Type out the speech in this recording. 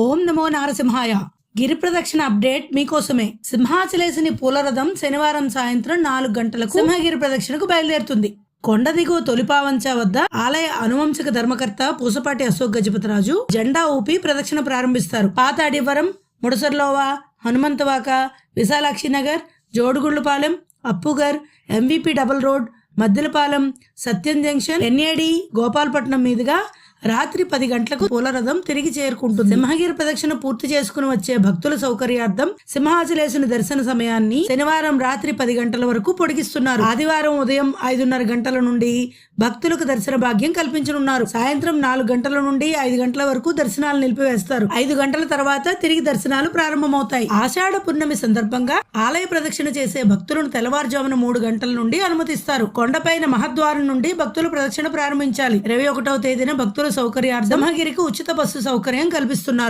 ఓం నమో నారసింహాయ. గిరి ప్రదక్షిణ అప్డేట్ మీకోసమే. సింహాచలేశుని పూలరథం శనివారం సాయంత్రం 4 గంటలకు సింహగిరి ప్రదక్షిణకు బయలుదేరుతుంది. కొండ దిగువ తొలిపావంచ వద్ద ఆలయ అనువంశక ధర్మకర్త పూసపాటి అశోక్ గజపతిరాజు జెండా ఊపి ప్రదక్షిణ ప్రారంభిస్తారు. పాత Adivaram, Mudasarlova, Hanumanthavaka, Vishalakshi Nagar, Jodugullapalem, Appughar, MVP double road, Maddilapalem, సత్యం జంక్షన్, ఎన్ఏడి, గోపాలపట్నం మీదుగా రాత్రి 10 గంటలకు పూలరథం తిరిగి చేరుకుంటుంది. సింహగిరి ప్రదక్షిణ పూర్తి చేసుకుని వచ్చే భక్తుల సౌకర్యార్థం సింహాచలేశుని దర్శన సమయాన్ని శనివారం రాత్రి 10 గంటల వరకు పొడిగిస్తున్నారు. ఆదివారం ఉదయం 5:30 గంటల నుండి భక్తులకు దర్శన భాగ్యం కల్పించనున్నారు. సాయంత్రం 4 గంటల నుండి 5 గంటల వరకు దర్శనాలు నిలిపివేస్తారు. 5 గంటల తర్వాత తిరిగి దర్శనాలు ప్రారంభమవుతాయి. ఆషాఢ పున్నమి సందర్భంగా ఆలయ ప్రదక్షిణ చేసే భక్తులను తెల్లవారుజామున 3 గంటల నుండి అనుమతిస్తారు. కొండపైన మహద్వారం నుండి భక్తులు ప్రదక్షిణ ప్రారంభించాలి. 21వ తేదీన భక్తుల సౌకర్యార్థం సింహగిరికి ఉచిత బస్సు సౌకర్యం కల్పిస్తున్నారు.